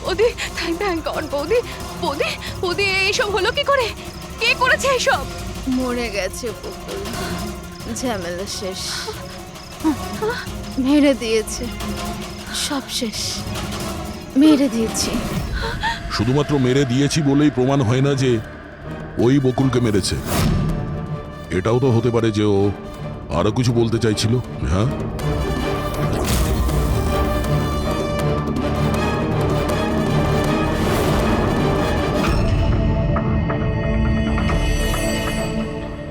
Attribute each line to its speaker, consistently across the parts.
Speaker 1: বৌদি, thank god বৌদি। বৌদি, বৌদি এইসব হলো কি করে? কে করেছে এইসব?
Speaker 2: মরে গেছে বকুল, ঝামেলা শেষ, মেরে দিয়েছে, সব শেষ, মেরে দিয়েছি।
Speaker 3: শুধুমাত্র মেরে দিয়েছি বলেই প্রমাণ হয় না যে ওই বকুলকে মেরেছে। এটাও তো হতে পারে যে ও আরো কিছু বলতে চাইছিল। হ্যাঁ,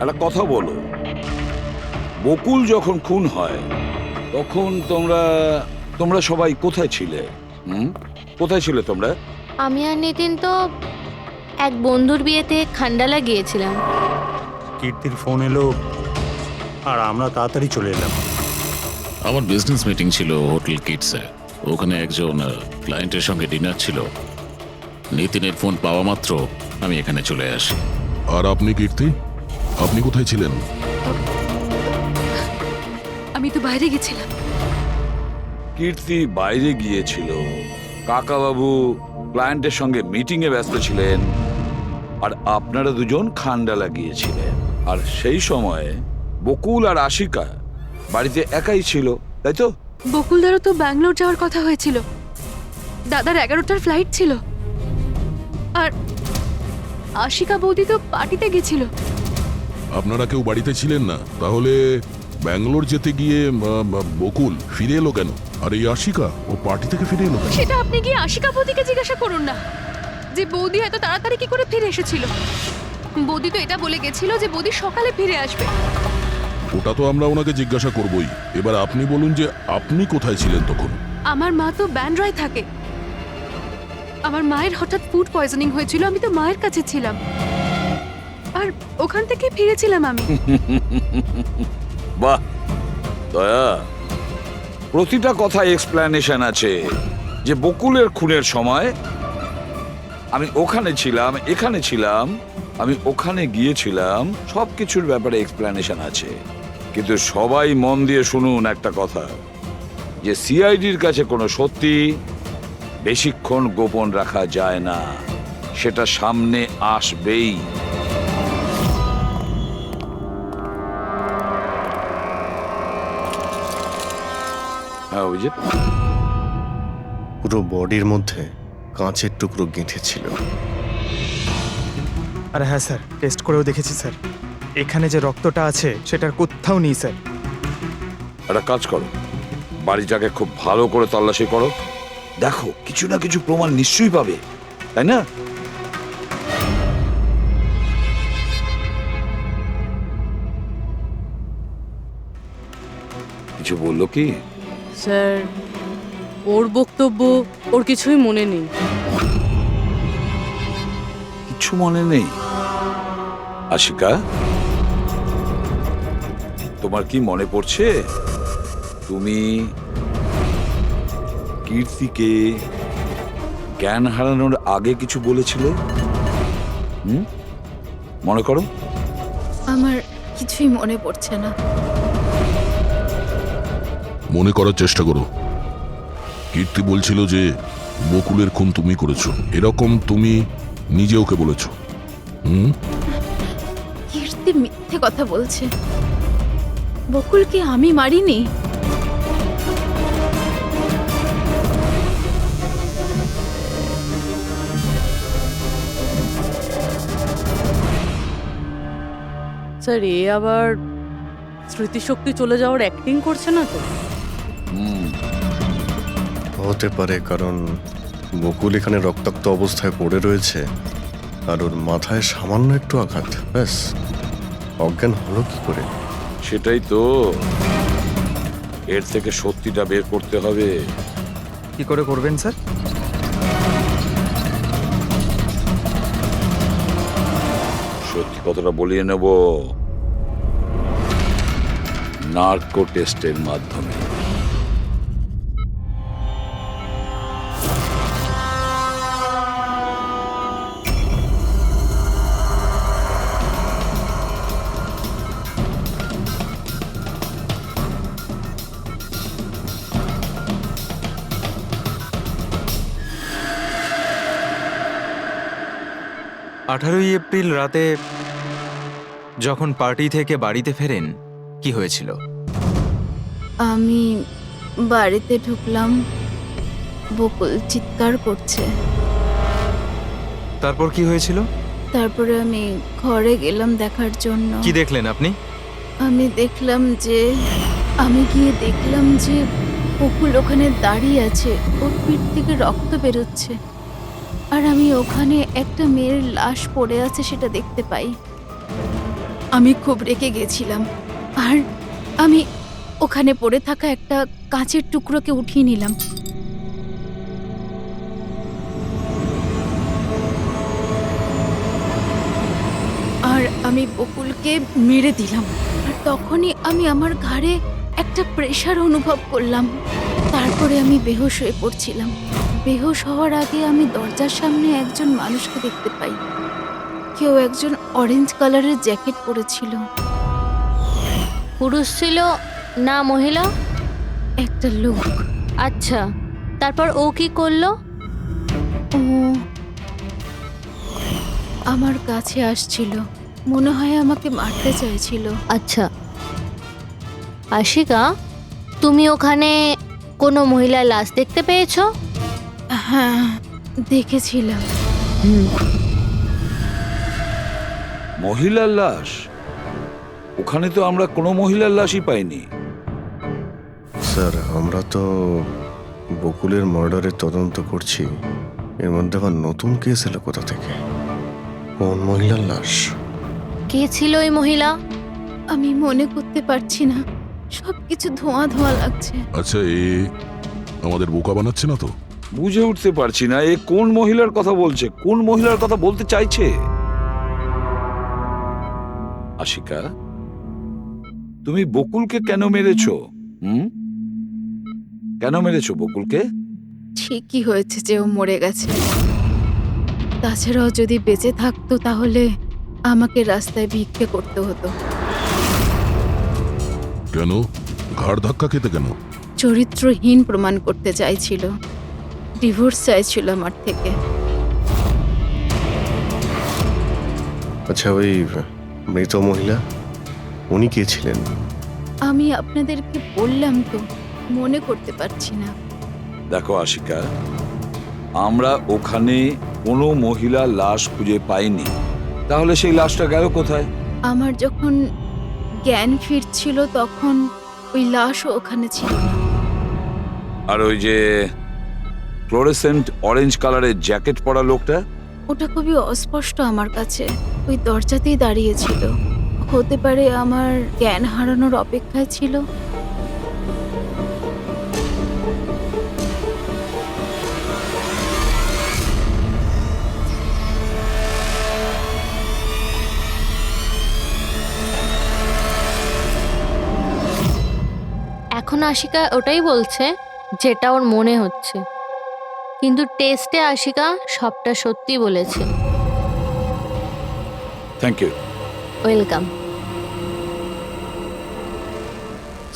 Speaker 4: একটা কথা বলো, বকুল যখন খুন হয় তখন তোমরা সবাই কোথায় ছিলে? কোথায় ছিলে তোমরা?
Speaker 5: আমি আর নিতিন তো এক বন্ধুর বিয়েতে খান্ডালা গিয়েছিলাম।
Speaker 6: কীর্তির ফোন এলো আর আমরা তাড়াতাড়ি চলে এলাম।
Speaker 7: আমার বিজনেস মিটিং ছিল হোটেল কিটসে। ওখানে একজন ক্লায়েন্টের সঙ্গে ডিনার ছিল। নিতিনের ফোন পাওয়া মাত্র আমি এখানে চলে আসি।
Speaker 3: আর আপনি কীর্তি, আপনি কোথায় ছিলেন?
Speaker 1: আমি তো বাইরে গেছিলাম।
Speaker 4: কীর্তি বাইরে গিয়েছিল, কাকাবাবু ক্লায়েন্টের সঙ্গে মিটিং এ ব্যস্ত ছিলেন, আর আপনারা দুজন খান্ডালা গিয়েছিলেন। আর সেই সময় বকুল আর আশিকা বাড়িতে একাই ছিল, তাই তো?
Speaker 1: বকুলদারও তো ব্যাঙ্গালোর যাওয়ার কথা হয়েছিল। দাদার 11টার ফ্লাইট ছিল। আর আশিকা বৌদি তো পার্টিতে গেছিল।
Speaker 3: আপনারা কেউ বাড়িতে ছিলেন না? তাহলে ব্যাঙ্গালোর যেতে গিয়ে বকুল ফিরে এলো কেন? আর এই আশিকা, ও পার্টি থেকে ফিরে এলো কেন?
Speaker 1: সেটা আপনি গিয়ে আশিকা বৌদিকে জিজ্ঞাসা করুন না যে বৌদি এত তাড়াতাড়ি কি করে ফিরে এসেছিল। বৌদি তো এটা বলে গেছিল যে বৌদি সকালে ফিরে আসবে।
Speaker 3: ওটা তো আমরা ওনাকে জিজ্ঞাসা করবই। এবার আপনি বলুন যে আপনি কোথায় ছিলেন তখন?
Speaker 1: আমার মা তো ব্যান্ড্রায় থাকে। আমার মায়ের হঠাৎ ফুড পয়জনিং হয়েছিল, আমি তো মায়ের কাছে ছিলাম, আর ওখান থেকে ফিরেছিলাম আমি।
Speaker 4: বাহ দয়া, প্রতিটা কথা এক্সপ্লেনেশন আছে। যে বকুলের খুনের সময় আমি ওখানে ছিলাম, এখানে ছিলাম, আমি ওখানে গিয়েছিলাম, সবকিছুর ব্যাপারে এক্সপ্লেনেশন আছে। কিন্তু সবাই মন দিয়ে শুনুন একটা কথা, যে সিআইডির কাছে কোনো সত্যি বেশিক্ষণ গোপন রাখা যায় না, সেটা সামনে আসবেই। হ্যাঁ, অভিজিৎ,
Speaker 8: পুরো বডির মধ্যে কাঁচের টুকরো গেঁথে ছিল।
Speaker 9: আরে হ্যাঁ স্যার, টেস্ট করেও দেখেছি স্যার। এখানে যে রক্তটা আছে সেটার কোথাও নেই স্যার।
Speaker 4: একটা কাজ করো, বাড়িটাকে খুব ভালো করে তল্লাশি করো, দেখো কিছু না কিছু প্রমাণ নিশ্চয়ই পাবে, তাই না? কিছু বললো কি?
Speaker 10: স্যার, ওর বক্তব্য ওর কিছুই মনে নেই।
Speaker 4: কিছু মনে নেই? আশিকা, তোমার কি মনে পড়ছে তুমি কীর্তিকে জ্ঞান হারানোর আগে কিছু বলেছিলে? মনে করো।
Speaker 2: আমার কিছুই মনে পড়ছে না।
Speaker 3: মনে করার চেষ্টা করো। কীর্তি বলছিল যে বকুলের খুন তুমি করেছো, এরকম তুমি নিজে ওকে বলেছো।
Speaker 2: কীর্তি মিথ্যে কথা বলছে। বকুলকে আমি মারিনি।
Speaker 10: স্যার, এ আবার স্মৃতিশক্তি চলে যাওয়ার অ্যাক্টিং করছে না তো?
Speaker 8: হতে পারে, কারণ বকুল এখানে রক্তাক্ত অবস্থায় পড়ে রয়েছে আর ওর মাথায় সামান্য একটু আঘাত, ব্যাস অজ্ঞান হলো কি করে?
Speaker 4: সেটাই তো, এর থেকে সত্যিটা বের করতে হবে।
Speaker 9: কি করে করবেন স্যার?
Speaker 4: সত্যি কথাটা বলিয়ে নেব নার্কো টেস্টের মাধ্যমে।
Speaker 9: 18ই এপ্রিল রাতে যখন পার্টি থেকে বাড়িতে ফেরেন কি হয়েছিল?
Speaker 2: আমি বাড়িতে ঢুকলাম, বকুল চিৎকার করছে।
Speaker 9: তারপর কি হয়েছিল?
Speaker 2: তারপরে আমি ঘরে গেলাম দেখার জন্য।
Speaker 9: কি দেখলেন আপনি?
Speaker 2: আমি গিয়ে দেখলাম যে বকুল ওখানে দাঁড়িয়ে আছে, ওর পিঠ থেকে রক্ত বেরোচ্ছে, আর আমি ওখানে একটা মেয়ের লাশ পড়ে আছে সেটা দেখতে পাই। আমি খুব রেগে গেছিলাম, আর আমি ওখানে পড়ে থাকা একটা কাঁচের টুকরোকে উঠিয়ে নিলাম। আর আমি বকুলকে মেরে দিলাম। আর তখনই আমি আমার ঘাড়ে একটা প্রেশার অনুভব করলাম। তারপরে আমি বেহুশ হয়ে পড়ছিলাম। বেহুশ হওয়ার আগে আমি দরজার সামনে একজন মানুষকে দেখতে পাই। কেউ একজন অরেঞ্জ কালারের জ্যাকেট পরেছিল।
Speaker 5: পুরুষ ছিল না মহিলা?
Speaker 2: একটা লোক।
Speaker 5: আচ্ছা, তারপর ও কি করলো?
Speaker 2: ও আমার কাছে আসছিল, মনে হয় আমাকে মারতে চাইছিল।
Speaker 5: আচ্ছা আশিকা, তুমি ওখানে কোনো মহিলার লাশ দেখতে পেয়েছো?
Speaker 2: হ্যাঁ, দেখেছিলাম।
Speaker 4: মহিলার লাশ? ওখানে তো আমরা কোনো মহিলার লাশই পাইনি।
Speaker 8: স্যার, আমরা তো বকুলের মার্ডারের তদন্ত করছি। এর মধ্যে আবার নতুন কেস এলো কোথা থেকে? কোন মহিলার লাশ?
Speaker 5: কে ছিল ওই মহিলা?
Speaker 2: আমি মনে করতে পারছি না, সবকিছু ধোঁয়া ধোঁয়া লাগছে।
Speaker 3: আচ্ছা, এ আমাদের বোকা বানাচ্ছে না তো?
Speaker 4: বুঝে উঠতে পারছি না এ কোন মহিলার কথা বলছে, কোন মহিলার কথা বলতে চাইছে। আশিকা, তুমি বকুলকে কেন মেরেছো? কেন মেরেছো বকুলকে?
Speaker 2: ঠিকই হয়েছে যে ও মরে গেছে। তাছাড়াও যদি বেঁচে থাকতো তাহলে আমাকে রাস্তায় ভিক্ষে করতে হতো।
Speaker 3: কেন? ঘাড় ধাক্কা খেতে কেন?
Speaker 2: চরিত্রহীন প্রমাণ করতে চাইছিল, ডিভোর্স চাইছিল আমার থেকে।
Speaker 8: আচ্ছা, ওই মৃত মহিলা, উনি কে ছিলেন?
Speaker 2: আমি আপনাদেরকে বললাম তো, মনে করতে পারছি না।
Speaker 4: দেখো আশিকা, আমরা ওখানে কোনো মহিলার লাশ খুঁজে পাইনি। তাহলে সেই লাশটা গেল কোথায়?
Speaker 2: আমার যখন জ্ঞান ফিরছিল তখন ওই লাশও ওখানে ছিল না।
Speaker 4: আর ওই যে ফ্লোরেসেন্ট অরেঞ্জ কালারের জ্যাকেট পরা লোকটা?
Speaker 2: ওটা খুবই অস্পষ্ট আমার কাছে, ওই দরজাতেই দাঁড়িয়েছিল। হতে পারে আমার জ্ঞান হারানোর অপেক্ষায় ছিল।
Speaker 5: এখন আশিকা ওটাই বলছে যেটা ওর মনে হচ্ছে, কিন্তু টেস্টে আশিকা সবটা সত্যি বলেছে।
Speaker 4: Thank you.
Speaker 5: ওয়েলকাম।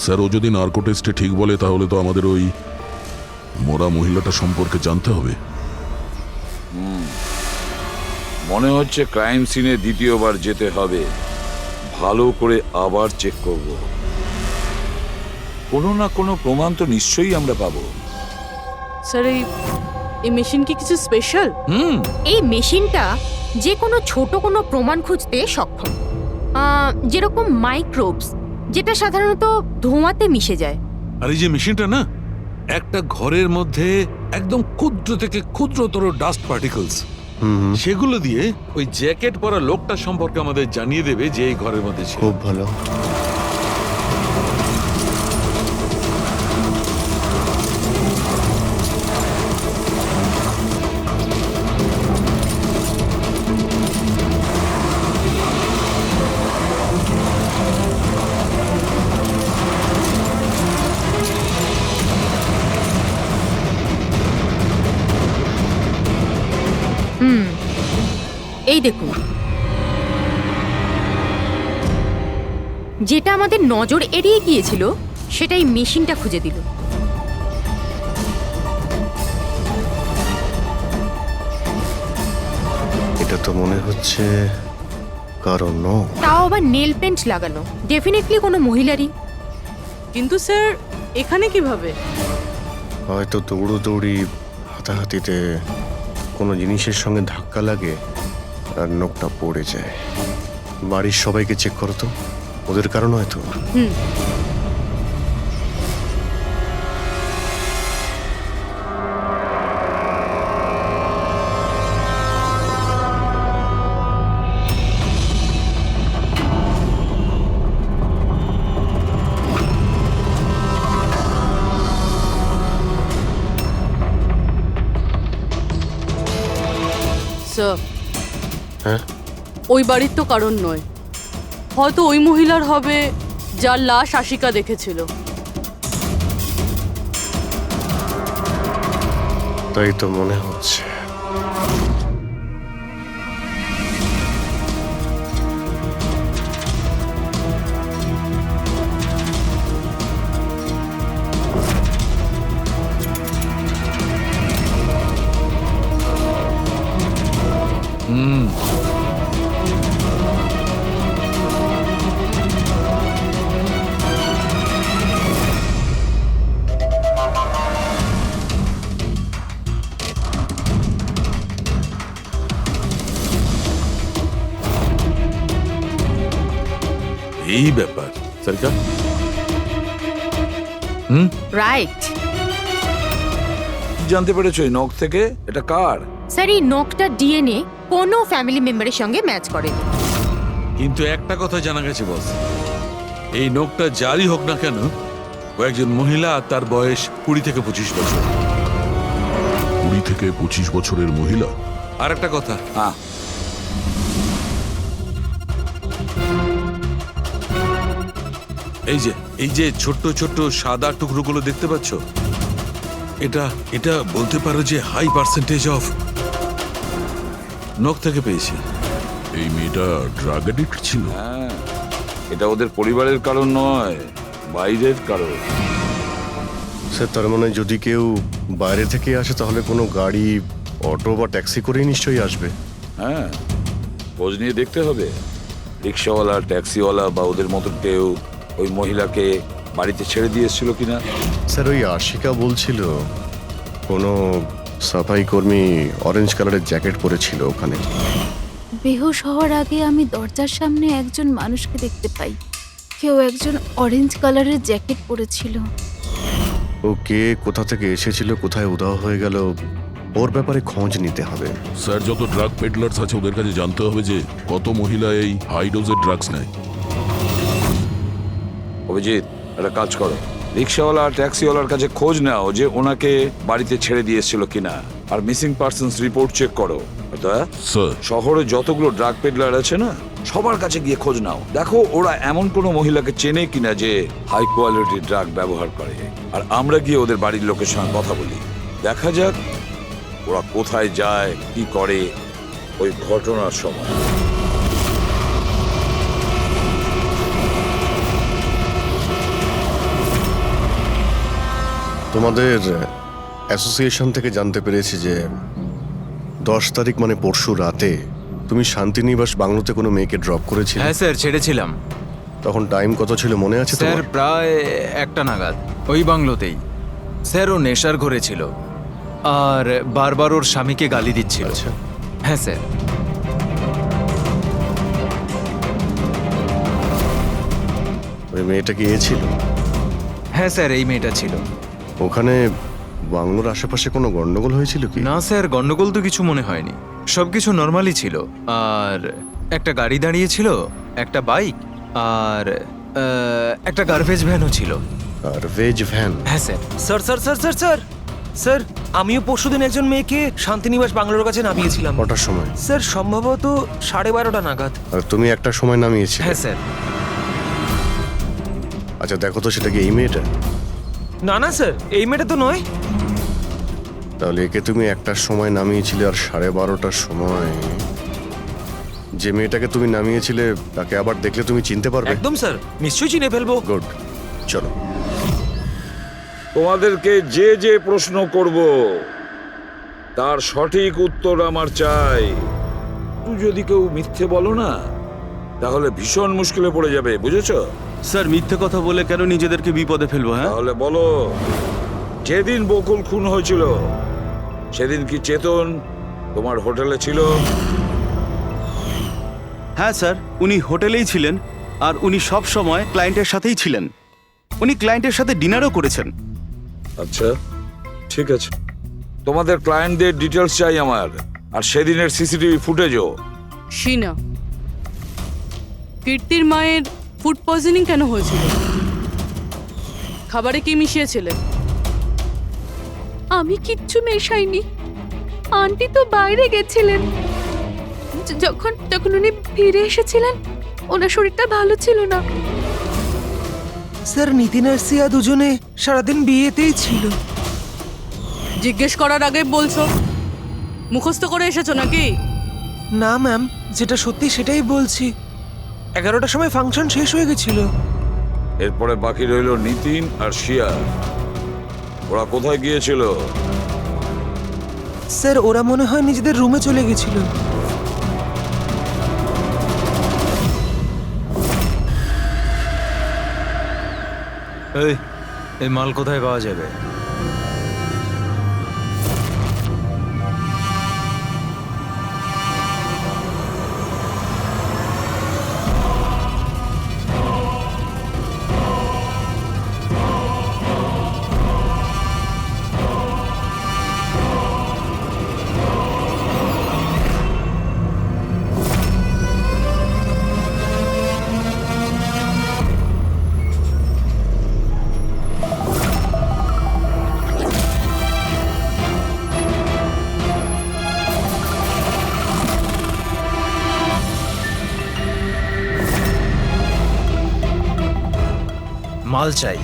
Speaker 3: স্যার, ও যদি নার্কো টেস্টে ঠিক বলে তাহলে তো আমাদের ওই মরা মহিলাটা সম্পর্কে জানতে হবে।
Speaker 4: মনে হচ্ছে ক্রাইম সিনে দ্বিতীয়বার যেতে হবে, ভালো করে আবার চেক করব। কোনো না কোনো প্রমাণ তো নিশ্চয়ই আমরা পাবো।
Speaker 10: স্যার, এই মেশিন কি কিছু স্পেশাল?
Speaker 11: এই মেশিনটা যে কোনো ছোট কোনো প্রমাণ খুঁজতে সক্ষম, যেরকম মাইক্রোবস, যেটা সাধারণত ধোঁয়াতে মিশে যায়।
Speaker 12: আর এই যে মেশিনটা না, একটা ঘরের মধ্যে একদম ক্ষুদ্র থেকে ক্ষুদ্রতর ডাস্ট পার্টিকলস, সেগুলো দিয়ে ওই জ্যাকেট পরা লোকটা সম্পর্কে আমাদের জানিয়ে দেবে যে এই ঘরের মধ্যে ছিল।
Speaker 8: খুব ভালো।
Speaker 11: এই দেখুন, যেটা আমাদের নজর এড়িয়ে গিয়েছিল সেটাই মেশিনটা খুঁজে দিল।
Speaker 8: এটা তো মনে হচ্ছে কারণ নখ।
Speaker 11: তাও আবার নেল পেন্ট লাগানো, ডেফিনেটলি কোনো মহিলারই।
Speaker 10: কিন্তু স্যার এখানে কিভাবে?
Speaker 8: হয়তো দৌড়োদৌড়ি হাতাহাতিতে কোনো জিনিসের সঙ্গে ধাক্কা লাগে আর নখটা পড়ে যায়। বাড়ির সবাইকে চেক করো তো, ওদের কারণ হয়তো।
Speaker 10: স্যার
Speaker 8: হ্যাঁ,
Speaker 10: ওই বাড়ির তো কারণ নয়, হয়তো ওই মহিলার হবে যার লাশ আশিকা দেখেছিল।
Speaker 8: তাই তো মনে হচ্ছে।
Speaker 12: এই ব্যাপার সরকার।
Speaker 11: রাইট।
Speaker 4: জানতে পেরেছো এই নখ থেকে এটা কার?
Speaker 11: স্যার এই নখটা ডিএনএ কোনো ফ্যামিলি মেম্বারের সঙ্গে ম্যাচ করেনি।
Speaker 12: কিন্তু একটা কথা জানা গেছে বস, এই নখটা যারই হোক না কেন, ও একজন মহিলা আর তার বয়স 20 থেকে 25 বছর।
Speaker 3: 20 থেকে 25 বছরের মহিলা?
Speaker 12: আর একটা কথা,
Speaker 4: হ্যাঁ,
Speaker 12: এই যে ছোট্ট ছোট্ট সাদা টুকরোগুলো দেখতে পাচ্ছ, এটা বলতে পারো যে হাই পার্সেন্টেজ অফ নখ থেকে পেয়েছে।
Speaker 3: এই মেয়েটা ড্রাগ এডিক্ট ছিল?
Speaker 4: হ্যাঁ, এটা ওদের পরিবারের কারণ নয়, বাইরের কারণ।
Speaker 8: স্যার তার মানে যদি কেউ বাইরে থেকে আসে তাহলে কোনো গাড়ি, অটো বা ট্যাক্সি করেই নিশ্চয়ই আসবে।
Speaker 4: হ্যাঁ, খোঁজ নিয়ে দেখতে হবে রিক্সাওয়ালা, ট্যাক্সিওয়ালা বা ওদের মতো কেউ ওই মহিলাকে বাড়িতে ছেড়ে দিয়ে এসেছিল কিনা।
Speaker 8: স্যার ওই আশিকা বলছিল কোনো সাফাই কর্মী অরেঞ্জ কালারের জ্যাকেট পরেছিল ওখানে।
Speaker 2: বেহুশ হওয়ার আগে আমি দরজার সামনে একজন মানুষকে দেখতে পাই, কেউ একজন অরেঞ্জ কালারের জ্যাকেট পরেছিল।
Speaker 8: ও কে, কোথা থেকে এসেছিল, কোথায় উধাও হয়ে গেল, ওর ব্যাপারে খোঁজ নিতে হবে।
Speaker 3: স্যার যত ড্রাগ পেডলার্স আছে ওদের কাছে জানতে হবে যে কত মহিলা এই হাই ডোজের ড্রাগস নেয়।
Speaker 4: অভিজিৎ, একটা কাজ করো, রিক্সাওয়ালা আর ট্যাক্সিওয়ালার কাছে খোঁজ নাও যে ওনাকে বাড়িতে ছেড়ে দিয়ে এসেছিল কিনা, আর মিসিং পার্সনস রিপোর্ট চেক করো।
Speaker 3: স্যার
Speaker 4: শহরে যতগুলো ড্রাগ পেডলার আছে না, সবার কাছে গিয়ে খোঁজ নাও, দেখো ওরা এমন কোনো মহিলাকে চেনে কিনা যে হাই কোয়ালিটি ড্রাগ ব্যবহার করে। আর আমরা গিয়ে ওদের বাড়ির লোকের সঙ্গে কথা বলি, দেখা যাক ওরা কোথায় যায়, কি করে ওই ঘটনার সময়।
Speaker 8: তোমাদের অ্যাসোসিয়েশন থেকে জানতে পেরেছি যে 10 তারিখ মানে পরশু রাতে তুমি শান্তিনিবাস বাংলোতে কোনো মেয়েকে ড্রপ করেছিলে।
Speaker 9: হ্যাঁ স্যার, ছেড়েছিলাম।
Speaker 8: তখন টাইম কত ছিল মনে আছে
Speaker 9: স্যার
Speaker 8: তোমার?
Speaker 9: প্রায় 1টা নাগাদ, ওই বাংলোতেই। স্যার ও নেশার ঘরে ছিল আর বারবার ওর স্বামীকে গালি দিচ্ছিল।
Speaker 8: আচ্ছা,
Speaker 9: হ্যাঁ স্যার।
Speaker 8: ওই মেয়েটা কি এ ছিল?
Speaker 9: হ্যাঁ স্যার, এই মেয়েটা ছিল।
Speaker 8: ওখানে বাংলোর আশেপাশে কোনো গন্ডগোল হয়েছিল কি?
Speaker 9: না স্যার, গন্ডগোল তো কিছু মনে হয়নি, সবকিছু নর্মালি ছিল। আর একটা গাড়ি দাঁড়িয়ে ছিল, একটা বাইক আর একটা গার্বেজ ভ্যানও ছিল।
Speaker 8: Garbage van?
Speaker 9: হ্যাঁ sir.
Speaker 13: Sir sir sir sir sir sir আমিও পরশুদিন একজন মেয়েকে শান্তিনিবাস বাংলোর কাছে নামিয়েছিলাম।
Speaker 8: কটার সময়?
Speaker 13: স্যার সম্ভবত 12:30 নাগাদ।
Speaker 8: আর তুমি একটা সময় নামিয়েছিলে?
Speaker 13: হ্যাঁ স্যার।
Speaker 8: আচ্ছা দেখো তো সেটা কি এই মেয়েটা?
Speaker 13: না না স্যার, এই মেয়েটা তো নয়।
Speaker 8: তাহলে একে তুমি একটার সময় নামিয়েছিলে আর 12:30টার সময় যে মেয়েটাকে তুমি নামিয়েছিলে তাকে আবার দেখলে তুমি চিনতে পারবে?
Speaker 13: একদম স্যার, নিশ্চয়ই চিনে ফেলবো।
Speaker 8: গুড, চলো।
Speaker 4: তোমাদেরকে যে যে প্রশ্ন করব তার সঠিক উত্তর আমার চাই। যদি কেউ মিথ্যে বলো না তাহলে ভীষণ মুশকিলে পড়ে যাবে, বুঝেছো?
Speaker 14: স্যার মিথ্যে কথা বলে কেন নিজেদেরকে বিপদে ফেলবো? হ্যাঁ,
Speaker 4: তাহলে বলো, যেদিন বকুল খুন হয়েছিল সেদিন কি চেতন তোমার হোটেলে ছিল?
Speaker 14: হ্যাঁ স্যার, উনি হোটেলেই ছিলেন আর উনি সব সময় ক্লায়েন্টের সাথেই ছিলেন। উনি ক্লায়েন্টের সাথে ডিনারও করেছেন।
Speaker 4: আচ্ছা, ঠিক আছে, তোমাদের ক্লায়েন্টদের ডিটেলস চাই আমার, আর সেদিনের সিসিটিভি ফুটেজও।
Speaker 10: শিনা, কীর্তির মায়ের ফুড পয়জনিং কেন হয়েছিল? খাবারে কি মিশিয়েছিলে?
Speaker 1: আমি কিচ্ছু মেশাইনি। আন্টি তো বাইরে গেছিলেন। যখন তখন উনি ফিরে এসেছিলেন, ওনার শরীরটা ভালো ছিল না।
Speaker 13: স্যার নিতিন আর সিয়া দুজনে সারাদিন বিয়েতেই ছিল।
Speaker 10: জিজ্ঞেস করার আগে বলছো, মুখস্থ করে এসেছো নাকি?
Speaker 13: না ম্যাম, যেটা সত্যি সেটাই বলছি। 11টার সময় ফাংশন শেষ হয়ে গেছিল।
Speaker 4: এরপরে বাকি রইল নিতিন আর শিয়া। ওরা কোথায় গিয়েছিল?
Speaker 13: স্যার ওরা মনে হয় নিজেদের রুমে চলে গেছিল।
Speaker 9: এই মাল কোথায় পাওয়া যাবে? মাল চাই।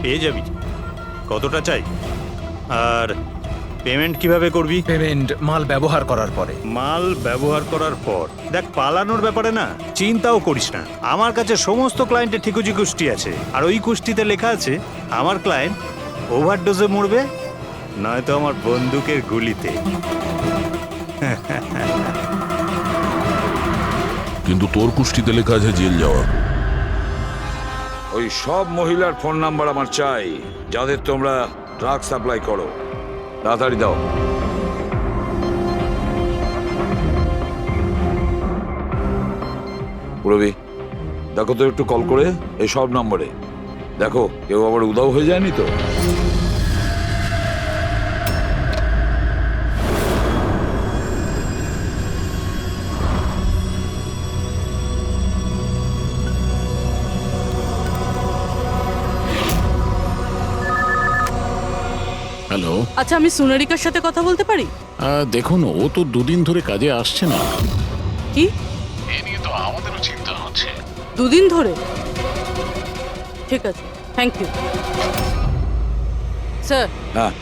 Speaker 6: পেয়ে যাবি। কতটা চাই আর পেমেন্ট কিভাবে করবি?
Speaker 9: পেমেন্ট মাল ব্যবহার করার পরে।
Speaker 6: মাল ব্যবহার করার পর দেখ, পালানোর ব্যাপারে না চিন্তাও করিস না। আমার কাছে সমস্ত ক্লায়েন্টের ঠিকুজি কুষ্টি আছে, আর ওই কুষ্টিতে লেখা আছে আমার ক্লায়েন্ট ওভারডোজে মরবে, নয়তো আমার বন্দুকের গুলিতে।
Speaker 3: কিন্তু তোর কুষ্টিতে লেখা আছে জেল যাওয়া।
Speaker 4: ওই সব মহিলার ফোন নাম্বার আমার চাই, যাদের তোমরা ড্রাগ সাপ্লাই করো। তাড়াতাড়ি দাও। পুরবি, দেখো তো একটু কল করে এই সব নম্বরে। দেখো কেউ আবার উধাও হয়ে যায়নি তো।
Speaker 7: হ্যালো,
Speaker 10: আচ্ছা, আমি সোনারিকার সাথে কথা বলতে পারি?
Speaker 7: দেখুন, ও তো দুদিন ধরে কাজে আসছে না।
Speaker 10: কি?
Speaker 7: এ নিয়ে তো আমাদেরও চিন্তা হচ্ছে।
Speaker 10: 2 দিন ধরে? ঠিক আছে, থ্যাংক ইউ স্যার।
Speaker 4: হ্যাঁ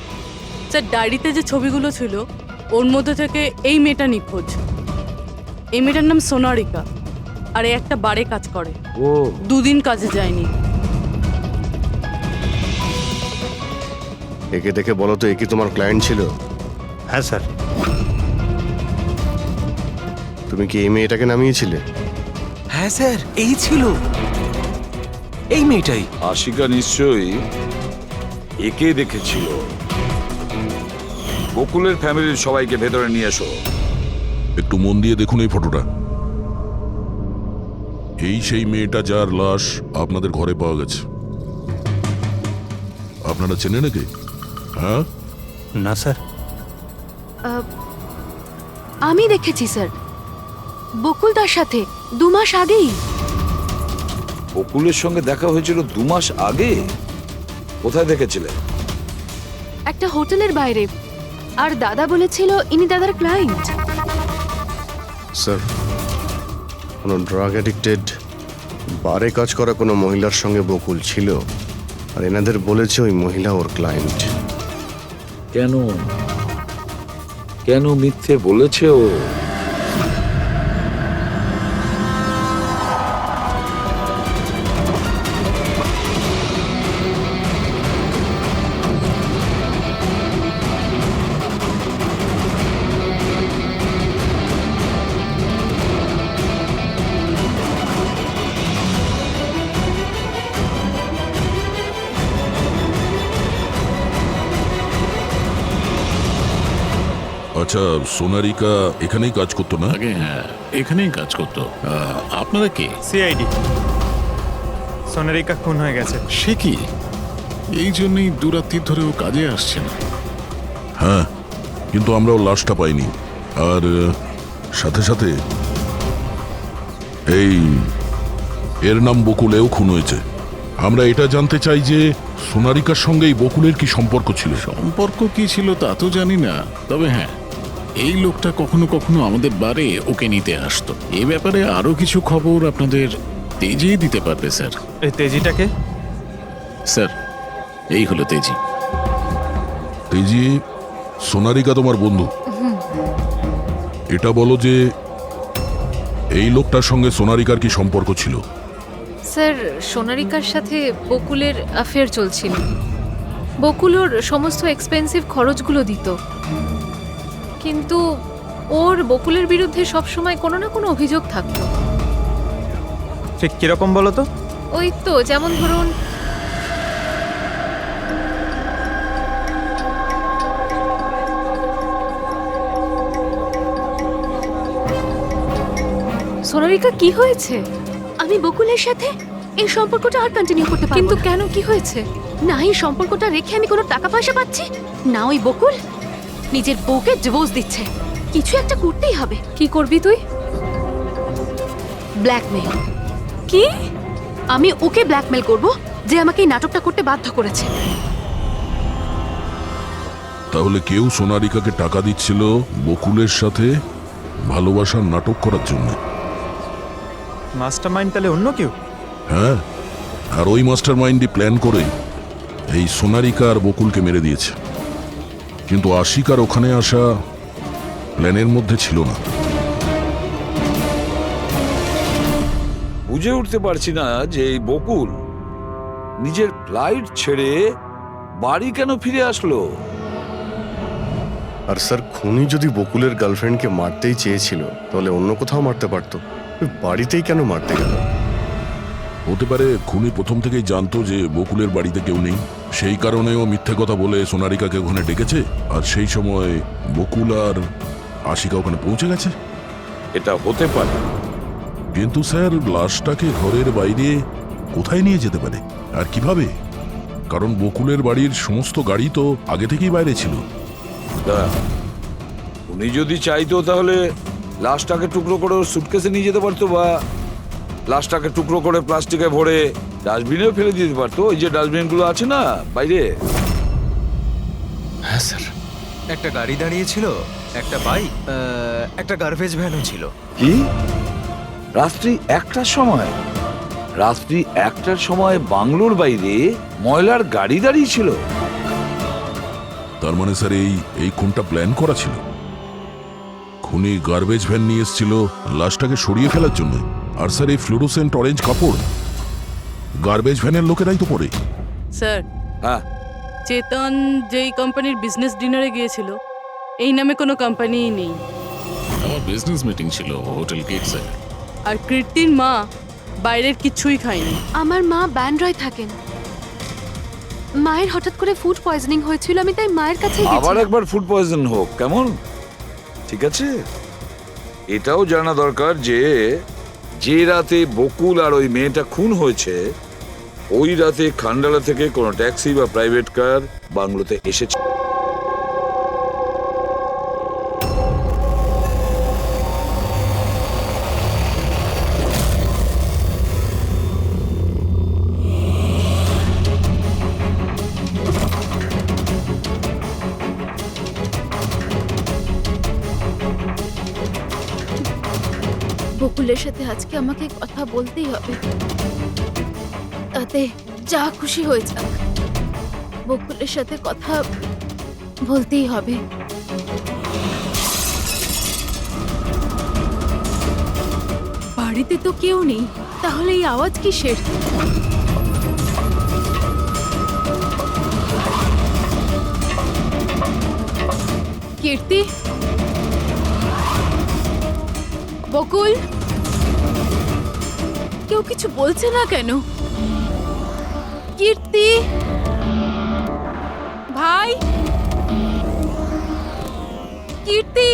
Speaker 10: স্যার, ডায়েরিতে যে ছবিগুলো ছিল ওর মধ্যে থেকে এই মেয়েটা নিখোঁজ। এই মেয়েটার নাম সোনারিকা, আর এ একটা বারে কাজ করে।
Speaker 4: ও
Speaker 10: 2 দিন কাজে যায়নি।
Speaker 8: একে দেখে বলো তো, এ কি তোমার ক্লায়েন্ট ছিল?
Speaker 6: হ্যাঁ স্যার।
Speaker 8: তুমি কি এই মেয়েটাকে নামিয়েছিলে?
Speaker 13: হ্যাঁ স্যার, এই ছিল, এই মেয়েটাই।
Speaker 4: আশিকা নিশ্চয়ই একে দেখেছিল। বকুলের ফ্যামিলির সবাইকে ভেতরে নিয়ে এসো।
Speaker 3: একটু মন দিয়ে দেখুন এই ফটোটা। এই সেই মেয়েটা যার লাশ আপনাদের ঘরে পাওয়া গেছে। আপনারা চেনেন নাকি? হ্যাঁ
Speaker 6: না স্যার।
Speaker 1: আমি দেখেছি স্যার, বকুলদার সাথে 2 মাস আগেই।
Speaker 4: বকুলের সঙ্গে দেখা হয়েছিল 2 মাস আগে? কোথায় দেখেছিলে?
Speaker 1: একটা হোটেলের বাইরে। আর দাদা বলেছিল ইনি দাদার ক্লায়েন্ট।
Speaker 8: স্যার, কোনো ড্রাগ অ্যাডিক্টেড বারে কাজ করা কোনো মহিলার সঙ্গে বকুল ছিল, আর এনাদের বলেছে ওই মহিলা ওর ক্লায়েন্ট।
Speaker 4: কেন কেন মিথ্যে বলেছে ও?
Speaker 3: আচ্ছা, সোনারিকা এখানেই কাজ করতো না?
Speaker 7: আগে হ্যাঁ, এখানেই কাজ করতো। আপনারা কে?
Speaker 9: সিআইডি। সোনারিকা খুন হয়ে গেছে।
Speaker 7: সে কি? এই জন্যই দুরাত্রির ধরেও কাজে আসছে না।
Speaker 3: হ্যাঁ, কিন্তু আমরাও লাশটা পাইনি। আর সাথে সাথে এর নাম বকুলেও খুন হয়েছে। আমরা এটা জানতে চাই যে সোনারিকার সঙ্গে এই বকুলের কি সম্পর্ক ছিল?
Speaker 7: সম্পর্ক কি ছিল তা তো জানি না, তবে হ্যাঁ, এই লোকটা কখনো কখনো আমাদের বারে ওকে নিতে আসতো। এই ব্যাপারে আরো কিছু খবর আপনাদের তেজি দিতে পারবে স্যার।
Speaker 9: এই তেজিটাকে?
Speaker 7: স্যার, এই হলো তেজি।
Speaker 3: তেজি, সোনারিকা তোমার বন্ধু। এটা বলো যে এই লোকটার সঙ্গে সোনারিকার কি সম্পর্ক ছিল?
Speaker 1: স্যার, সোনারিকার সাথে বকুলের অ্যাফেয়ার চলছিল। বকুল ওর সমস্ত এক্সপেন্সিভ খরচগুলো দিত, কিন্তু ওর বকুলের বিরুদ্ধে সবসময় কোনো না কোনো অভিযোগ থাকতো।
Speaker 9: ঠিক কিরকম বলো তো?
Speaker 1: ওই তো, যেমন ধরুন সোনারিকা, কি হয়েছে? আমি বকুলের সাথে এই সম্পর্কটা আর কন্টিনিউ করতে পারবো। কিন্তু কেন, কি হয়েছে? না এই সম্পর্কটা রেখে আমি কোনো টাকা পয়সা পাচ্ছি না, ওই বকুল নিজের বউকে ডিভোর্স দিচ্ছে। কিছু একটা করতেই হবে। কি করবি তুই? ব্ল্যাকমেল। কি? আমি ওকে ব্ল্যাকমেল করব যে আমাকে এই নাটকটা করতে বাধ্য করেছে।
Speaker 3: তাহলে কেউ সোনারিকাকে টাকা দিচ্ছিল বকুলের সাথে ভালোবাসার নাটক করার জন্য।
Speaker 9: মাস্টারমাইন্ড তাহলে অন্য কেউ?
Speaker 3: হ্যাঁ, আর ওই মাস্টার মাইন্ডই প্ল্যান করে এই সোনারিকা আর বকুলকে মেরে দিয়েছে। কিন্তু আশিকার ওখানে আসা প্ল্যানের মধ্যে ছিল না।
Speaker 4: বুঝে উঠতে পারছি না যে এই বকুল নিজের ফ্লাইট ছেড়ে বাড়ি কেন ফিরে আসলো।
Speaker 8: আর স্যার, খুনি যদি বকুলের গার্লফ্রেন্ডকে মারতেই চেয়েছিল তাহলে অন্য কোথাও মারতে পারতো, বাড়িতেই কেন মারতে গেল?
Speaker 3: হতে পারে খুনি প্রথম থেকেই জানতো যে বকুলের বাড়িতে কেউ নেই, সেই কারণেও মিথ্যে কথা বলে সোনারিকাকে ওখানে ডেকেছে। আর সেই সময় বকুল আর আশিকা ওখানে পৌঁছে গেছে।
Speaker 4: এটা হতে পারে,
Speaker 3: কিন্তু স্যার, লাশটাকে ঘরের বাইরে কোথায় নিয়ে যেতে পারে আর কিভাবে? কারণ বকুলের বাড়ির সমস্ত গাড়ি তো আগে থেকেই বাইরে ছিল।
Speaker 4: উনি যদি চাইতো তাহলে লাশটাকে টুকরো করে সুটকেসে নিয়ে যেতে পারতো, বা লাশটাকে টুকরো করে প্লাস্টিকে ভরে ডাস্টবিনেও ফেলে দিতে পারতো। ওই যে ডাস্টবিনগুলো আছে না বাইরে।
Speaker 8: হ্যাঁ স্যার।
Speaker 9: একটা গাড়ি দাঁড়িয়েছিল, একটা বাইক, একটা গার্বেজ ভ্যানও ছিল।
Speaker 4: কি? রাত্রি 1টার সময়? রাত্রি 1টার সময় বাংলোর বাইরে ময়লার গাড়ি দাঁড়িয়ে ছিল?
Speaker 3: তার মানে স্যার এই খুনটা প্ল্যান করা ছিল। খুনি গার্বেজ ভ্যান নিয়ে এসেছিল লাশটাকে সরিয়ে ফেলার জন্য। আর স্যার, এই ফ্লুরোসেন্ট অরেঞ্জ কাপড় গার্বেজ ভ্যানের লোকেরাই তো পরে।
Speaker 10: স্যার,
Speaker 4: হ্যাঁ,
Speaker 10: চেতন যেই কোম্পানির বিজনেস ডিনারে গিয়েছিল, এই নামে কোনো কোম্পানিই নেই।
Speaker 7: আমার বিজনেস মিটিং ছিল হোটেল কিটসে।
Speaker 10: আর কীর্তির মা বাইরের কিছুই খায়নি।
Speaker 1: আমার মা ব্যান্ড্রয় থাকেন। মায়ের হঠাৎ করে ফুড পয়জনিং হয়েছিল, আমি তাই মায়ের কাছে
Speaker 4: আবার একবার ফুড পয়জন হোক কেমন? ঠিক আছে, এটাও জানা দরকার যে যে রাতে বকুল আর ওই মেয়েটা খুন হয়েছে, ওই রাতে খান্ডালা থেকে কোনো ট্যাক্সি বা প্রাইভেট কার বাংলোতে এসেছে।
Speaker 2: বকুলের সাথে আজকে আমাকে কথা বলতেই হবে, তাতে যা খুশি হয়ে যাক। বকুলের সাথে কথা বলতেই হবে। বাড়িতে তো কেউ নেই, তাহলে এই আওয়াজ কিসের? কীর্তি, বকুল, কেউ কিছু বলছে না কেন? কীর্তি ভাই,
Speaker 10: কীর্তি!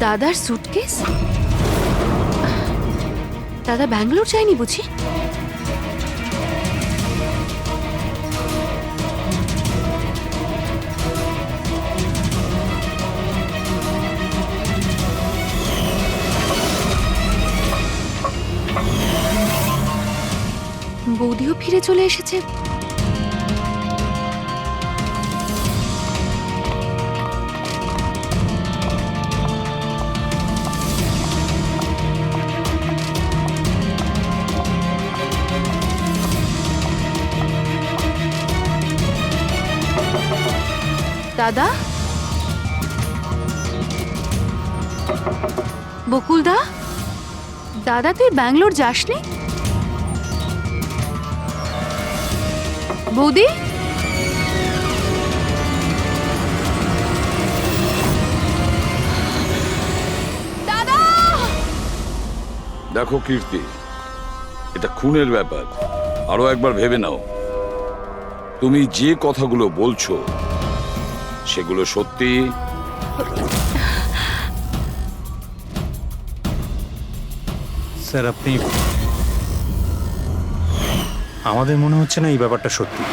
Speaker 1: দাদার সুটকেস? দাদা ব্যাঙ্গালোর যায়নি বুঝি? বৌদিও ফিরে চলে এসেছে। দাদা, বকুলদা, দাদা তুই ব্যাঙ্গালোর যাসনি? বৌদি, দাদা!
Speaker 4: দেখো কীর্তি, এটা খুনের ব্যাপার। আরো একবার ভেবে নাও, তুমি যে কথাগুলো বলছো সেগুলো সত্যি?
Speaker 6: স্যার আপনি, আমাদের মনে হচ্ছে না এই ব্যাপারটা সত্যি।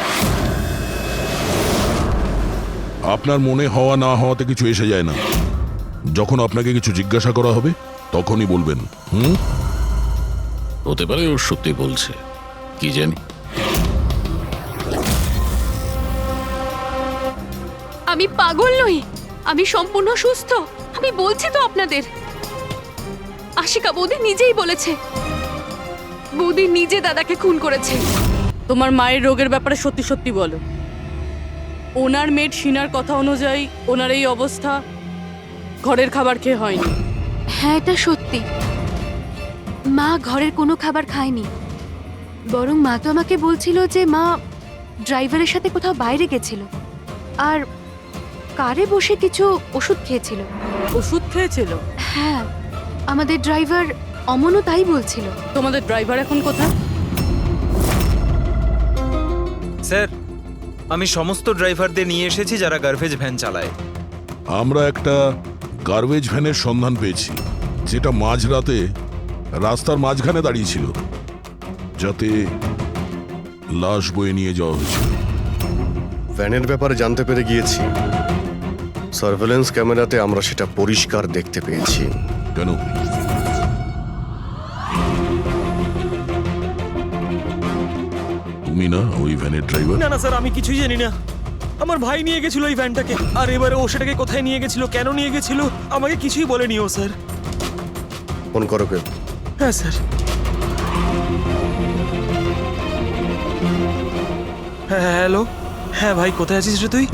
Speaker 3: আপনার মনে হওয়া না হওয়াতে কিছু এসে যায় না। যখন আপনাকে কিছু জিজ্ঞাসা করা হবে তখনই বলবেন।
Speaker 7: হতে পারে ও সত্যি বলছে, কি জানি।
Speaker 1: আমি পাগল নই, আমি সম্পূর্ণ সুস্থ। আমি বলছি তো আপনাদের, আশিকা বৌদি নিজেই বলেছে, বৌদি নিজে দাদাকে খুন করেছে।
Speaker 10: তোমার মায়ের রোগের ব্যাপারে সত্যি সত্যি বলো। ওনার মেয়ের শিনার কথা অনুযায়ী ওনার এই অবস্থা ঘরের খাবার খেয়ে হয়নি।
Speaker 1: হ্যাঁ, এটা সত্যি। মা ঘরের কোনো খাবার খায়নি, বরং মা তো আমাকে বলছিল যে মা ড্রাইভারের সাথে কোথাও বাইরে গেছিল আর কারে বসে কিছু ওষুধ খেয়েছিল।
Speaker 10: ওষুধ খেয়েছিল?
Speaker 1: হ্যাঁ, আমাদের ড্রাইভার অমনও তাই বলছিল।
Speaker 10: তোমাদের ড্রাইভার এখন কোথায়?
Speaker 9: স্যার, আমি সমস্ত ড্রাইভারদের নিয়ে এসেছি যারা গার্বেজ ভ্যান চালায়।
Speaker 3: আমরা একটা গার্বেজ ভ্যানের সন্ধান পেয়েছি, যেটা মাঝরাতে রাস্তার মাঝখানে দাঁড়িয়েছিল, যাতে লাশ বয়ে নিয়ে যাওয়া হয়েছিল।
Speaker 8: ভ্যানের ব্যাপারে জানতে পেরে গিয়েছি। সার্ভেলেন্স ক্যামেরাতে আমরা সেটা পরিষ্কার দেখতে পেয়েছি।
Speaker 3: কেন? তুমি না ওই ভ্যানের ড্রাইভার?
Speaker 13: না না স্যার, আমি কিছুই জানি না। আমার ভাই নিয়ে গেছিল এই ভ্যানটাকে, আর এবারে ও সেটাকে কোথায় নিয়ে গেছিল, কেন নিয়ে গেছিল, আমাকে কিছুই বলেনি ও স্যার।
Speaker 8: ফোন করো কে?
Speaker 13: হ্যাঁ স্যার। হ্যাঁ হ্যালো, হ্যাঁ ভাই কোথায় আছিস রে তুই?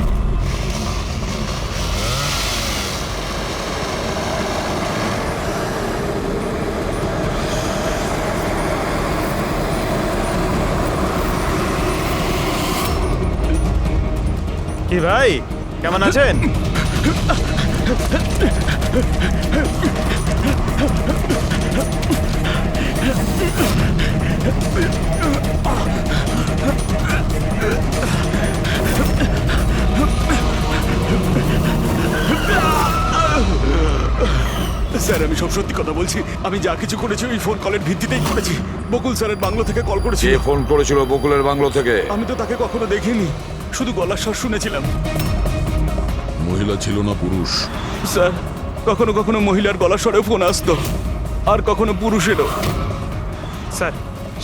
Speaker 6: কি ভাই, কেমন আছেন?
Speaker 14: স্যার আমি সব সত্যি কথা বলছি। আমি যা কিছু করেছি ওই ফোন কলের ভিত্তিতেই করেছি। বকুল স্যারের বাংলো থেকে কল করেছিল।
Speaker 4: কে ফোন করেছিল বকুলের বাংলো থেকে?
Speaker 14: আমি তো তাকে কখনো দেখিনি, শুধু গলার স্বর শুনেছিলাম।
Speaker 3: মহিলা ছিল না পুরুষ?
Speaker 14: স্যার, কখনো কখনো মহিলার গলার স্বরেও ফোন আসতো, আর কখনো পুরুষেরও।
Speaker 9: স্যার,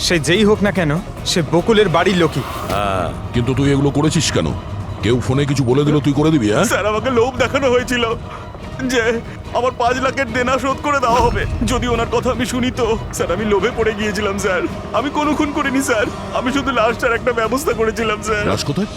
Speaker 9: সে যেই হোক না কেন, সে বকুলের বাড়ির লোকই।
Speaker 3: কিন্তু তুই এগুলো করেছিস কেন? কেউ ফোনে কিছু বলে দিল তুই করে দিবি? হ্যাঁ
Speaker 14: স্যার, আমাকে লোভ দেখানো হয়েছিল যে আমার 5 লাখের দেনা শোধ করে দেওয়া হবে যদি ওনার কথা আমি শুনি। তো স্যার আমি লোভে পড়ে গিয়েছিলাম স্যার। আমি কোনো খুন করিনি স্যার, আমি শুধু লাশটার একটা ব্যবস্থা করেছিলাম স্যার।
Speaker 3: লাশ কোথায়?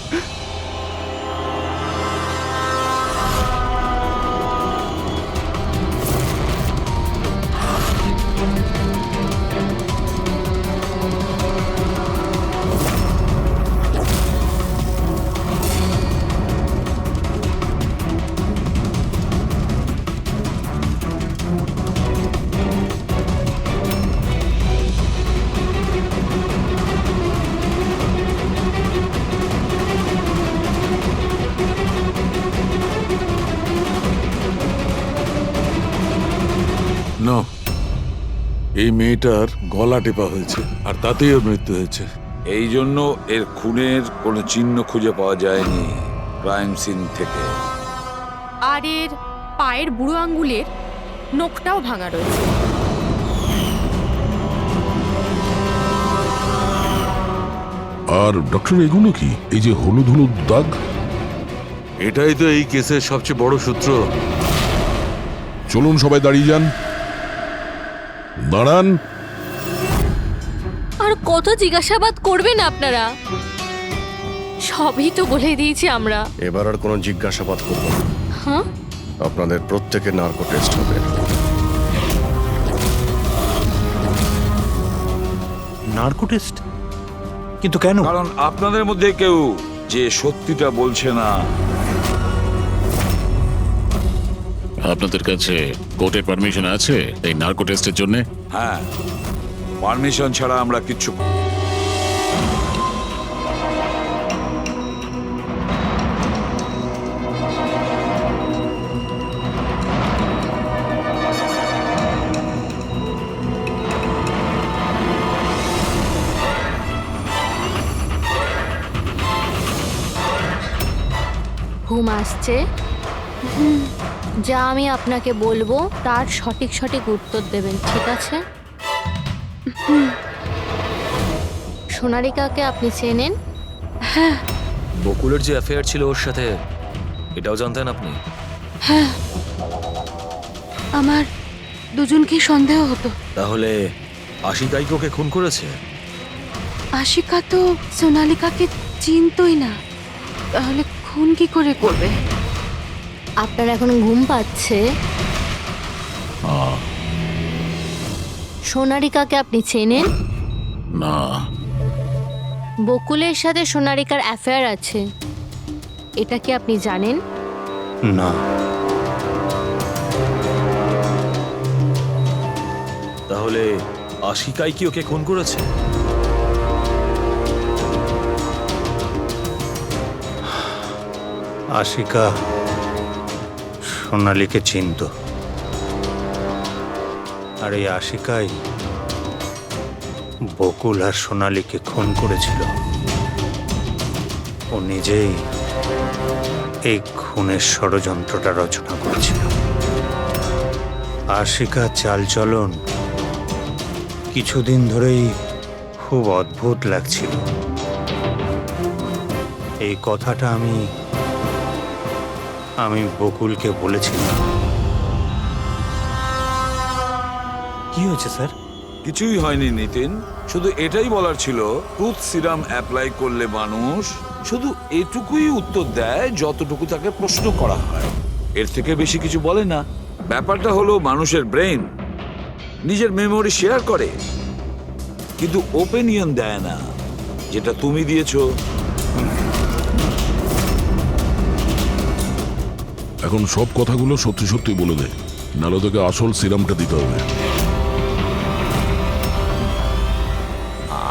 Speaker 12: এই মেয়েটার গলা টেপা হয়েছে আর তাতেই ওর মৃত্যু হয়েছে।
Speaker 4: এই জন্য এর খুনের কোনো চিহ্ন খুঁজে পাওয়া যায়নি ক্রাইম সিন থেকে।
Speaker 11: আর এর পায়ের বুড়ো আঙ্গুলের নখটাও ভাঙা রয়েছে।
Speaker 3: আর ডক্টর এগুলো কি? এই যে হলুদ হলুদ দাগ।
Speaker 12: এটাই তো এই কেসের সবচেয়ে বড় সূত্র।
Speaker 3: চলুন সবাই দাঁড়িয়ে যান। দাঁড়ান।
Speaker 5: আর কত জিজ্ঞাসাবাদ করবেন আপনারা? সবই তো বলে দিয়েছি আমরা।
Speaker 8: এবার আর কোনো জিজ্ঞাসাবাদ করবো না।
Speaker 5: হ্যাঁ,
Speaker 8: আপনাদের প্রত্যেকের নার্কো টেস্ট হবে।
Speaker 6: Narco test? কিন্তু কেন?
Speaker 4: কারণ আপনাদের মধ্যে কেউ যে সত্যিটা বলছে না।
Speaker 7: আপনাদের কাছে কোর্টের পারমিশন আছে এই নার্কো টেস্টের জন্য?
Speaker 4: হ্যাঁ, পারমিশন ছাড়া আমরা কিচ্ছু।
Speaker 5: ঘুম আসছে? যা আমি আপনাকে বলবো তার সঠিক সঠিক উত্তর দেবেন, ঠিক আছে? সোনারিকাকে আপনি চেনেন?
Speaker 1: হ্যাঁ
Speaker 13: বকুলের যে অ্যাফেয়ার ছিল ওর সাথে, এটাও জানতেন আপনি?
Speaker 1: হ্যাঁ, আমার দুজনকেই সন্দেহ হতো।
Speaker 13: তাহলে আশিকাই কি ওকে খুন করেছে?
Speaker 1: আশিকা তো সোনালিকাকে চিনতই না, তাহলে খুন কি করে করবে?
Speaker 5: আপনার এখন ঘুম পাচ্ছে? সোনারিকাকে আপনি চেনেন?
Speaker 7: না।
Speaker 5: বকুলের সাথে সোনারিকার অ্যাফেয়ার আছে, এটা কি আপনি জানেন?
Speaker 6: না।
Speaker 13: তাহলে আশিকাই কি ওকে খুন করেছে?
Speaker 6: আশিকা সোনালীকে চিনত, আর এই আশিকাই বকুল আর সোনালীকে খুন করেছিল। ও নিজেই এই খুনের ষড়যন্ত্রটা রচনা করেছিল। আশিকা চালচলন কিছুদিন ধরেই খুব অদ্ভুত লাগছিল। এই কথাটা আমি বকুলকে বলেছিলাম। কি হয়েছে স্যার?
Speaker 4: কিছুই হয়নি নিতিন, শুধু এটাই বলার ছিল টুথ সিরাম অ্যাপ্লাই করলে মানুষ শুধু এটুকুই উত্তর দেয় যতটুকু তাকে প্রশ্ন করা হয়, এর থেকে বেশি কিছু বলে না। ব্যাপারটা হলো মানুষের ব্রেন নিজের মেমোরি শেয়ার করে, কিন্তু ওপিনিয়ন দেয় না, যেটা তুমি দিয়েছো।
Speaker 3: এখন সব কথাগুলো সত্যি সত্যি বলে দে, নাহলে তোকে আসল সিরামটা দিতে হবে।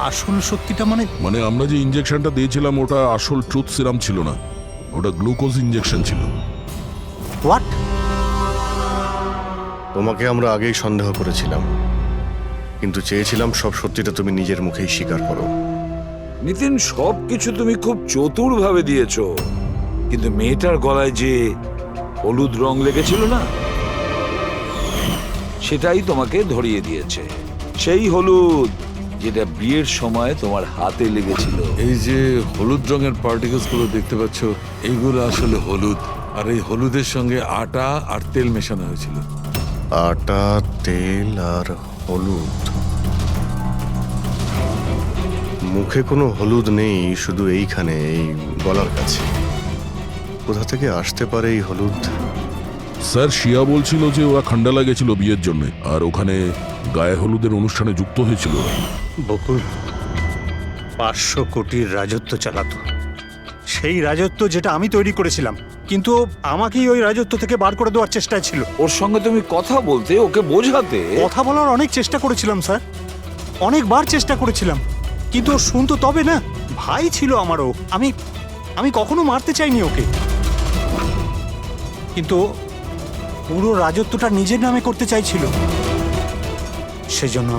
Speaker 6: আসল সত্যিটা
Speaker 3: মানে আমরা যে ইনজেকশনটা দিয়েছিলাম ওটা আসল ট্রুথ সিরাম ছিল না, ওটা গ্লুকোজ ইনজেকশন ছিল।
Speaker 6: হোয়াট?
Speaker 8: তোমাকে আমরা আগেই সন্দেহ করেছিলাম, কিন্তু চেয়েছিলাম সব সত্যিটা তুমি নিজের মুখেই স্বীকার করো।
Speaker 4: নিতিন, সবকিছু তুমি খুব চতুর ভাবে দিয়েছো, কিন্তু মেয়েটার গলায় যে হলুদ রং লেগেছিল না, সেটাই তোমাকে ধরিয়ে দিয়েছে। সেই হলুদ যেটা বিয়ের সময় তোমার হাতে লেগেছিল।
Speaker 12: এই যে হলুদ রঙের পার্টিকেলস গুলো দেখতে পাচ্ছ, এইগুলো আসলে হলুদ, আর এই হলুদের সঙ্গে আটা আর তেল মেশানো হয়েছিল।
Speaker 8: আটা, তেল আর হলুদ। মুখে কোনো হলুদ নেই, শুধু এইখানে, এই গলার কাছে। কোথা থেকে আসতে পারে এই হলুদ?
Speaker 3: স্যার, শিয়া বলছিল যে ওরা খান্ডালা গেছিল বিয়ের জন্য, আর ওখানে গায়ে হলুদের অনুষ্ঠানে যুক্ত হয়েছিল।
Speaker 6: বকুল 500 কোটির রাজত্ব চালাতো, সেই রাজত্ব যেটা আমি তৈরি করেছিলাম, কিন্তু আমাকেই ওই রাজত্ব থেকে বার করে দেওয়ার চেষ্টায় ছিল।
Speaker 4: ওর সঙ্গে তুমি কথা বলতে, ওকে বোঝাতে।
Speaker 6: কথা বলার অনেক চেষ্টা করেছিলাম স্যার, অনেকবার চেষ্টা করেছিলাম, কিন্তু ও শুনতো তবে না। ভাই ছিল আমারও, আমি কখনো মারতে চাইনি ওকে, কিন্তু পুরো রাজত্বটা নিজের নামে করতে চাইছিল। সেই জন্য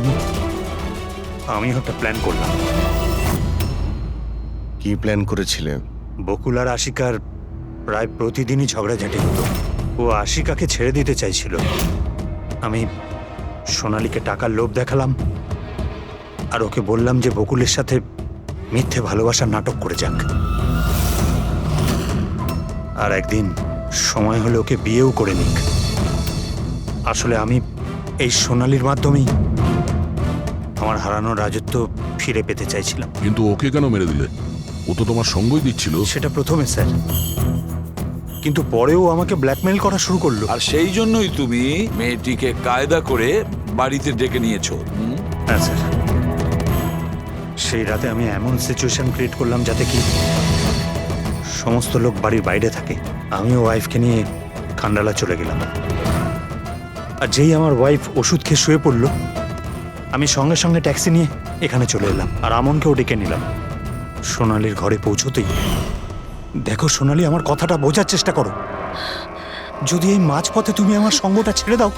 Speaker 6: আমিও একটা প্ল্যান করলাম।
Speaker 8: কি প্ল্যান করেছিলে?
Speaker 6: বকুল আর আশিকার প্রায় প্রতিদিনই ঝগড়াঝাটি হতো। ও আশিকাকে ছেড়ে দিতে চাইছিল। আমি সোনালীকে টাকার লোভ দেখালাম আর ওকে বললাম যে বকুলের সাথে মিথ্যে ভালোবাসার নাটক করে যাক। আর একদিন সময় হলে ওকে বিয়েও করে নিক। আসলে আমি এই সোনালীর মাধ্যমেই আমার হারানো রাজত্ব ফিরে পেতে চাইছিলাম।
Speaker 3: কিন্তু ওকে কেন মেরে দিলে? ও তো তোমার সঙ্গই দিচ্ছিল।
Speaker 6: সেটা প্রথমে স্যার, কিন্তু পরেও আমাকে ব্ল্যাকমেইল করা শুরু করলো।
Speaker 4: আর সেই জন্যই তুমি মেয়েটিকে কায়দা করে বাড়িতে ডেকে নিয়েছো।
Speaker 6: হ্যাঁ স্যার, সেই রাতে আমি এমন সিচুয়েশন ক্রিয়েট করলাম যাতে কি সমস্ত লোক বাড়ির বাইরে থাকে। আমিও ওয়াইফকে নিয়ে খান্ডালা চলে গেলাম। আর যেই আমার ওয়াইফ ওষুধ খেয়ে শুয়ে পড়লো, আমি সঙ্গে সঙ্গে ট্যাক্সি নিয়ে এখানে চলে এলাম আর আমনকেও ডেকে নিলাম। সোনালীর ঘরে পৌঁছতেই দেখো সোনালী, আমার কথাটা বোঝার চেষ্টা করো। যদি এই মাঝপথে তুমি আমার সঙ্গটা ছেড়ে দাও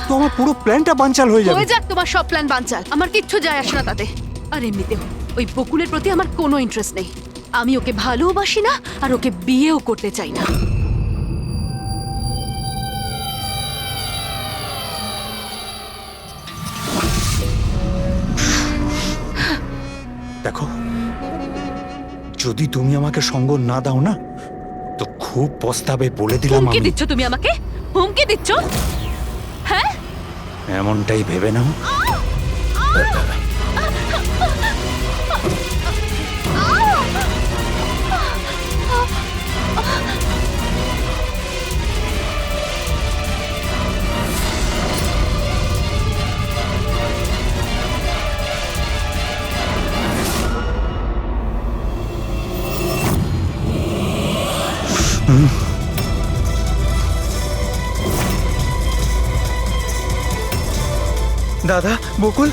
Speaker 6: তো আমার পুরো প্ল্যানটা বানচাল হয়ে যাবে।
Speaker 1: হয়ে যাক তোমার সব প্ল্যান বানচাল, আমার কিচ্ছু যায় আসে না তাতে। আর এমনিতেও ওই বকুলের প্রতি আমার কোনো ইন্টারেস্ট নেই। আমি ওকে ভালোবাসি না আর ওকে বিয়েও করতে চাই না।
Speaker 6: দেখো, যদি তুমি আমাকে সঙ্গ না দাও না তো খুব পস্তাবে, বলে দিলাম।
Speaker 1: হুমকি
Speaker 6: আমি
Speaker 1: দিচ্ছ তুমি আমাকে? হুমকি দিচ্ছ? হ্যাঁ,
Speaker 6: এমনটাই ভেবে নাও।
Speaker 9: দাদা, বকুল,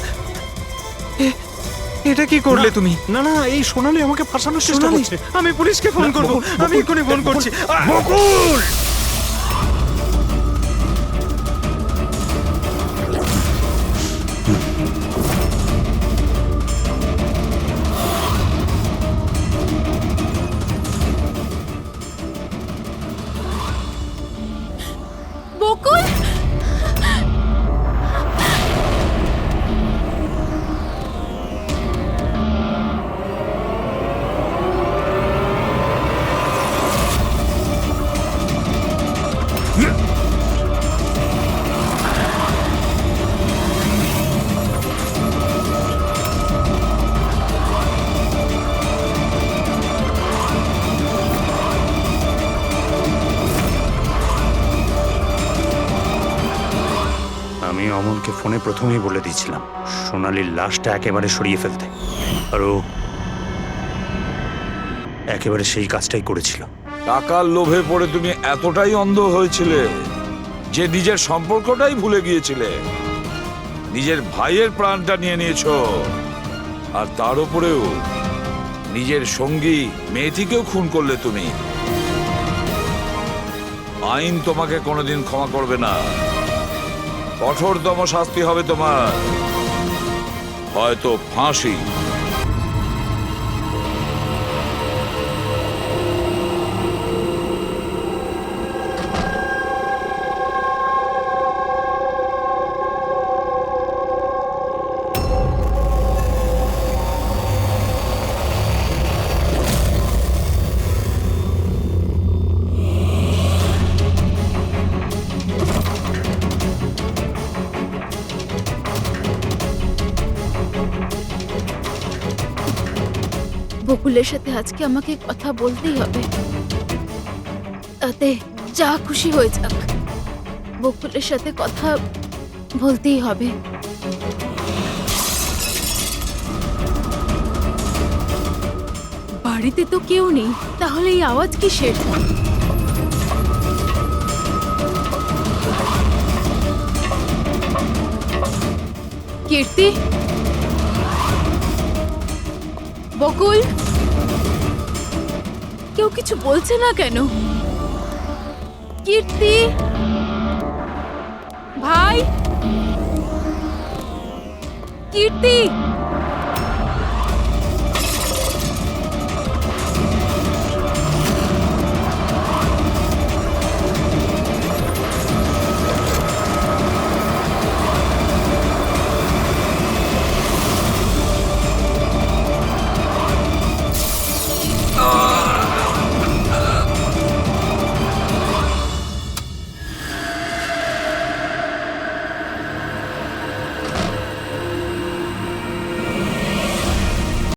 Speaker 9: এটা কি করলে তুমি?
Speaker 6: না না, এই সোনালী আমাকে ফাঁসানোর চেষ্টা
Speaker 9: সোনালী,
Speaker 6: করছে।
Speaker 9: আমি পুলিশকে ফোন করব। আমি এক্ষুনি ফোন করছি।
Speaker 6: বকুল!
Speaker 1: বকুল,
Speaker 6: আমি অমনকে ফোনে প্রথমেই বলে দিয়েছিলাম সোনালীর লাশটা একেবারে সরিয়ে ফেলতে, আর ও একেবারে সেই কাজটাই করেছিল।
Speaker 4: টাকার লোভে পড়ে তুমি এতটাই অন্ধ হয়েছিলে যে নিজের সম্পর্কটাই ভুলে গিয়েছিলে। নিজের ভাইয়ের প্রাণটা নিয়ে নিয়েছো, আর তার উপরেও নিজের সঙ্গী মেয়েটিকেও খুন করলে তুমি। আইন তোমাকে কোনোদিন ক্ষমা করবে না। কঠোরতম শাস্তি হবে তোমার, হয়তো ফাঁসি।
Speaker 2: বকুলের সাথে আজকে আমাকে কথা বলতেই হবে। তাতে যা খুশি হয়ে যাক, বকুলের সাথে কথা বলতেই হবে। বাড়িতে তো কেউ নেই, তাহলে এই আওয়াজ কিসের? কীর্তি, বকুল, কেউ কিছু বলছে না কেন? কীর্তি, ভাই,
Speaker 1: কীর্তি